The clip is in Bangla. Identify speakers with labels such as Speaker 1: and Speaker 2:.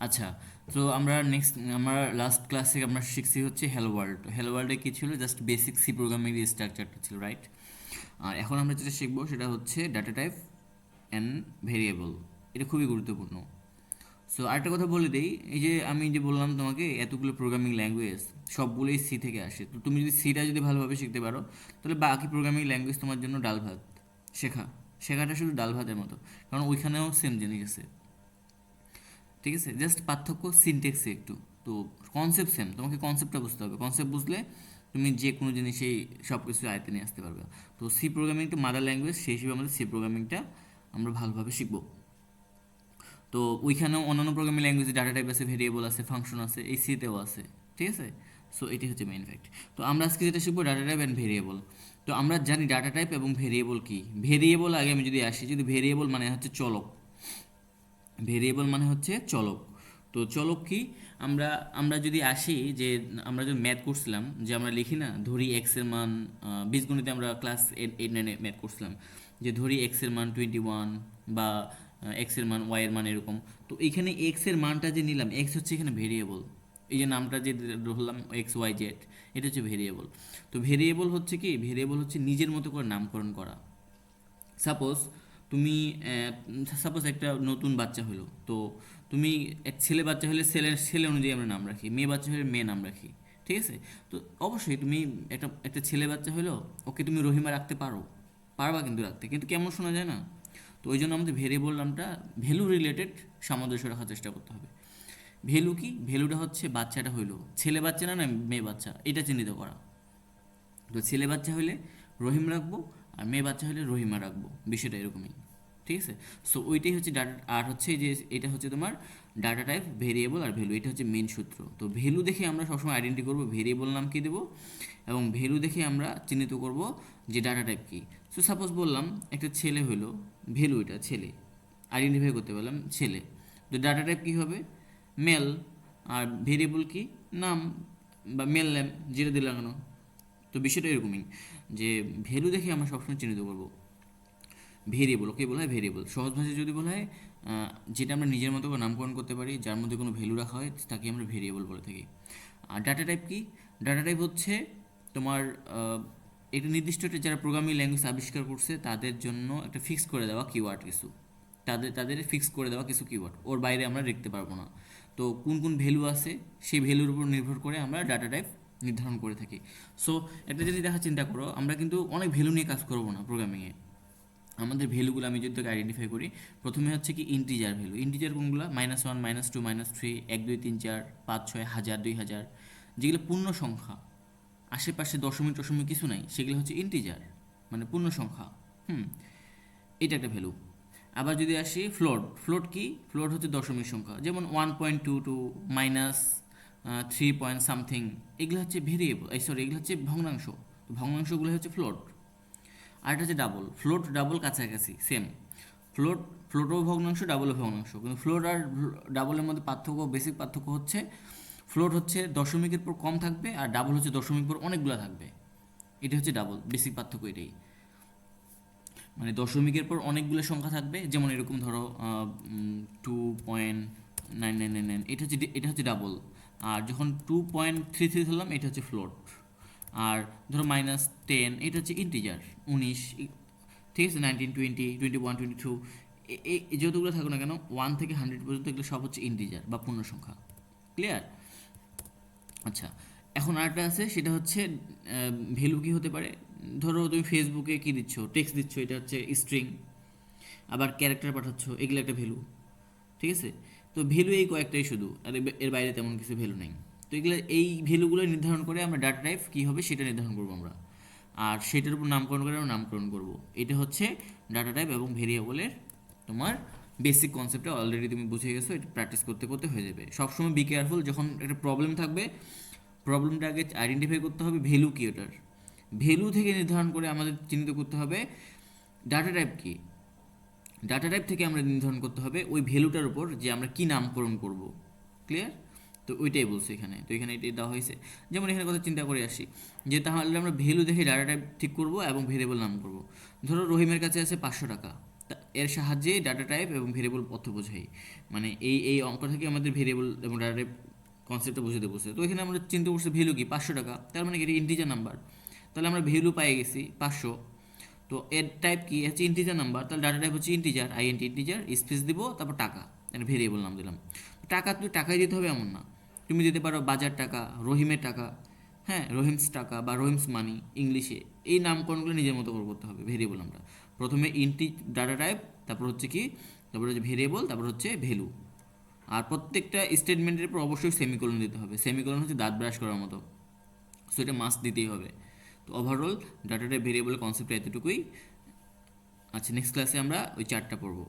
Speaker 1: আচ্ছা, তো আমরা লাস্ট ক্লাসে আমরা শিখছি হচ্ছে হ্যালো ওয়ার্ল্ড। হ্যালো ওয়ার্ল্ডে কী ছিল, জাস্ট বেসিক সি প্রোগ্রামিং স্ট্রাকচারটা ছিল, রাইট? আর এখন আমরা যেটা শিখবো সেটা হচ্ছে ডাটা টাইপ অ্যান্ড ভেরিয়েবল। এটা খুবই গুরুত্বপূর্ণ। সো আরেকটা কথা বলে দিই, এই যে আমি যে বললাম তোমাকে এতগুলো প্রোগ্রামিং ল্যাঙ্গুয়েজ সবগুলোই সি থেকে আসে, তো তুমি যদি সিটা যদি ভালোভাবে শিখতে পারো তাহলে বাকি প্রোগ্রামিং ল্যাঙ্গুয়েজ তোমার জন্য ডাল ভাত। শেখা শেখাটা শুধু ডাল ভাতের মতো, কারণ ওইখানেও সেম জিনিস আছে। ঠিক আছে, জাস্ট পার্থক্য সিনটেক্সে একটু। তো কনসেপ্ট সেম, তোমাকে কনসেপ্টটা বুঝতে হবে। কনসেপ্ট বুঝলে তুমি যে কোনো জিনিসেই সব কিছু আয়ত্তে নিয়ে আসতে পারবে। তো C programming to mother language, সেই হিসেবে আমাদের সি প্রোগ্রামিংটা আমরা ভালোভাবে শিখবো। তো ওইখানেও অন্যান্য প্রোগ্রামিং ল্যাঙ্গুয়েজে ডাটা টাইপ আছে, ভেরিয়েবল আছে, ফাংশন আছে, এই সিতেও আছে। ঠিক আছে, সো এটি হচ্ছে মেইন ফ্যাক্ট। তো আমরা আজকে যেটা শিখবো ডাটা টাইপ অ্যান্ড ভেরিয়েবল। তো আমরা জানি ডাটা টাইপ এবং ভেরিয়েবল কি। ভেরিয়েবল আগে আমি যদি আসি, যদি ভেরিয়েবল মানে হচ্ছে চলক। ভেরিয়েবল মানে হচ্ছে চলক। তো চলক কি, আমরা আমরা যদি আসি যে আমরা যদি ম্যাথ করছিলাম, যে আমরা লিখি না, ধরি এক্সের মান, বীজগণিতে আমরা ক্লাস 8 9 ম্যাথ করছিলাম, যে ধরি এক্সের মান 21 বা এক্সের মান ওয়াইয়ের মান এরকম। তো এখানে এক্সের মানটা যে নিলাম, এক্স হচ্ছে এখানে ভেরিয়েবল। এই যে নামটা যে ধরলাম এক্স ওয়াই জেড, এটা হচ্ছে ভেরিয়েবল। তো ভেরিয়েবল হচ্ছে কি, ভেরিয়েবল হচ্ছে নিজের মতো করে নামকরণ করা। সাপোজ তুমি সাপোজ একটা নতুন বাচ্চা হলো, তো তুমি এক ছেলে বাচ্চা হলে ছেলের ছেলে অনুযায়ী আমরা নাম রাখি, মেয়ে বাচ্চা হলে মেয়ে নাম রাখি। ঠিক আছে, তো অবশ্যই তুমি একটা একটা ছেলে বাচ্চা হলো, ওকে তুমি রহিমা রাখতে পারো, পারবা কিন্তু রাখতে, কিন্তু কেমন শোনা যায় না? তো ওই জন্য আমাদের ভেরিয়েবল নামটা ভ্যালু রিলেটেড সামঞ্জস্য রাখার চেষ্টা করতে হবে। ভ্যালু কি, ভ্যালুটা হচ্ছে বাচ্চাটা হইলো ছেলে বাচ্চা না না মেয়ে বাচ্চা, এটা চিহ্নিত করা। তো ছেলে বাচ্চা হলে রহিম রাখবো, আর মেয়ে বাচ্চা হলে রহিমা রাখবো, বিষয়টা এরকমই। ঠিক আছে, সো ওইটাই হচ্ছে ডাটা। আর হচ্ছে যে এটা হচ্ছে তোমার ডাটা টাইপ, ভেরিয়েবল আর ভ্যালু, এটা হচ্ছে মেন সূত্র। তো ভ্যালু দেখে আমরা সবসময় আইডেন্টি করবো ভেরিয়েবল নাম কী দেবো, এবং ভ্যালু দেখে আমরা চিহ্নিত করব যে ডাটা টাইপ কী। সো সাপোজ বললাম একটা ছেলে হলো, ভ্যালু এটা ছেলে, আইডেন্টিফাই করতে পারলাম ছেলে। তো ডাটা টাইপ কী হবে, মেল। আর ভেরিয়েবল কি, নাম বা মেল নেম, যেটা দিলাম কেন। তো বিষয়টা এরকমই, যে ভ্যালু দেখে আমরা সবসময় চিহ্নিত করবো। ভেরিয়েবল ওকে বলা হয় ভেরিয়েবল, সহজ ভাষায় যদি বলা হয় যেটা আমরা নিজের মতো করে নামকরণ করতে পারি, যার মধ্যে কোনো ভ্যালু রাখা হয়, তাকে আমরা ভেরিয়েবল বলে থাকি। আর ডাটা টাইপ কি, ডাটা টাইপ হচ্ছে তোমার একটা নির্দিষ্ট একটা যারা প্রোগ্রামিং ল্যাঙ্গুয়েজ আবিষ্কার করছে তাদের জন্য একটা ফিক্স করে দেওয়া কিওয়ার্ড কিছু, তাদের তাদের ফিক্স করে দেওয়া কিছু কিওয়ার্ড, ওর বাইরে আমরা লিখতে পারবো না। তো কোন কোন ভ্যালু আছে সেই ভ্যালুর উপর নির্ভর করে আমরা ডাটা টাইপ নির্ধারণ করে থাকি। সো একটা জিনিস দেখা চিন্তা করো, আমরা কিন্তু অনেক ভ্যালু নিয়ে কাজ করবো না প্রোগ্রামিংয়ে। আমাদের ভ্যালুগুলো আমি যদি তোকে আইডেন্টিফাই করি, প্রথমে হচ্ছে কি ইন্টিজার ভ্যালু। ইন্টিজার কোনগুলো, -1 -2 -3 1 2 3 4 5 6 1000 2000, যেগুলো পূর্ণ সংখ্যা, আশেপাশে দশমিক টশমিক কিছু নাই, সেগুলো হচ্ছে ইন্টিজার, মানে পূর্ণ সংখ্যা। হুম, এটা একটা ভ্যালু। আবার যদি আসি ফ্লোট, ফ্লোট কি, ফ্লোট হচ্ছে দশমিক সংখ্যা, যেমন 1.22 -3 পয়েন্ট সামথিং, এগুলো হচ্ছে ভেরিয়েবল, এই সরি এগুলো হচ্ছে ভগ্নাংশ। তো ভগ্নাংশগুলো হচ্ছে ফ্লোট। আর এটা হচ্ছে ডাবল, ফ্লোট ডাবল কাছাকাছি সেম। ফ্লোট, ফ্লোটও ভগ্নাংশ, ডাবলও ভগ্নাংশ, কিন্তু ফ্লোট আর ডাবলের মধ্যে পার্থক্য, বেসিক পার্থক্য হচ্ছে ফ্লোট হচ্ছে দশমিকের পর কম থাকবে, আর ডাবল হচ্ছে দশমিক পর অনেকগুলো থাকবে। এটা হচ্ছে ডাবল, বেসিক পার্থক্য এটাই। মানে দশমিকের পর অনেকগুলো সংখ্যা থাকবে, যেমন এরকম ধরো 2.9999, এটা হচ্ছে ডাবল। আর যখন 2.33 ধরলাম, এটা হচ্ছে ফ্লোট। আর ধরো -10, এটা হচ্ছে ইন্টিজার, 19। ঠিক আছে, 19 20 21 22, এই যতগুলো থাকুক না কেন, 1 থেকে 100 পর্যন্ত, এগুলো সব হচ্ছে ইন্টিজার বা পূর্ণ সংখ্যা। ক্লিয়ার? আচ্ছা, এখন আরেকটা আছে, সেটা হচ্ছে ভ্যালু কি হতে পারে। ধরো তুমি ফেসবুকে কি দিচ্ছ, টেক্সট দিচ্ছ, এটা হচ্ছে স্ট্রিং। আবার ক্যারেক্টার পাঠাচ্ছ, এগুলো একটা ভ্যালু। ঠিক আছে, তো ভ্যালু এই কয়েকটাই শুধু, আর এর বাইরে তেমন কিছু ভ্যালু নেই। তো এগুলো, এই ভ্যালুগুলো নির্ধারণ করে আমরা ডাটা টাইপ কী হবে সেটা নির্ধারণ করবো আমরা, আর সেটার উপর নামকরণ করে আমরা নামকরণ করব। এটা হচ্ছে ডাটা টাইপ এবং ভেরিয়েবলের তোমার বেসিক কনসেপ্টটা অলরেডি তুমি বুঝে গেছো, এটা প্র্যাকটিস করতে করতে হয়ে যাবে। সবসময় বি কেয়ারফুল, যখন একটা প্রবলেম থাকবে, প্রবলেমটা আগে আইডেন্টিফাই করতে হবে ভ্যালু কী ওটার, ভ্যালু থেকে নির্ধারণ করে আমাদের চিহ্নিত করতে হবে ডাটা টাইপ কী। ডাটা টাইপ থেকে আমরা নির্ধারণ করতে হবে ওই ভ্যালুটার উপর যে আমরা কী নামকরণ করব। ক্লিয়ার? তো ওইটাই বলছে এখানে, তো এখানে এটাই দেওয়া হয়েছে। যেমন এখানে কথা চিন্তা করে আসি, যে তাহলে আমরা ভ্যালু দেখে ডাটা টাইপ ঠিক করব এবং ভেরিয়েবল নাম করব। ধরো রহিমের কাছে আছে 500 টাকা, এর সাহায্যে ডাটা টাইপ এবং ভেরিয়েবল তথ্য বোঝাই। মানে এই অঙ্ক থেকে আমাদের ভেরিয়েবল এবং ডাটা টাইপ কনসেপ্টটা বুঝতে বসে। তো এখানে আমরা চিন্তা করছি ভ্যালু কি 500 টাকা, তার মানে কি এটা ইন্টিজার নাম্বার, তাহলে আমরা ভ্যালু পেয়ে গেছি 500। তো এর টাইপ কি হচ্ছে ইন্টিজার নাম্বার, তাহলে ডাটা টাইপ হচ্ছে ইন্টিজার, ইন্টিজার স্পেস দিব তারপর টাকা, এটা ভেরিয়েবল নাম দিলাম। টাকা তুমি টাকাই দিতে হবে এমন না, তুমি দিতে পারো বাজার টাকা, রহিমের টাকা, হ্যাঁ রহিমস টাকা বা রহিমস মানি ইংলিশে, এই নামকরণগুলো নিজের মতো করে করতে হবে ভেরিয়েবল আমরা। প্রথমে ডাটা টাইপ, তারপর হচ্ছে কি, তারপর হচ্ছে ভেরিয়েবল, তারপর হচ্ছে ভ্যালু। আর প্রত্যেকটা স্টেটমেন্টের পর অবশ্যই সেমিকোলন দিতে হবে, সেমিকোলন হচ্ছে দাঁত ব্রাশ করার মতো, সো এটা মাস্ট দিতেই হবে। তো overall data type variable concept এতটুকুই। আচ্ছা, নেক্সট ক্লাসে আমরা ওই চারটা পড়বো।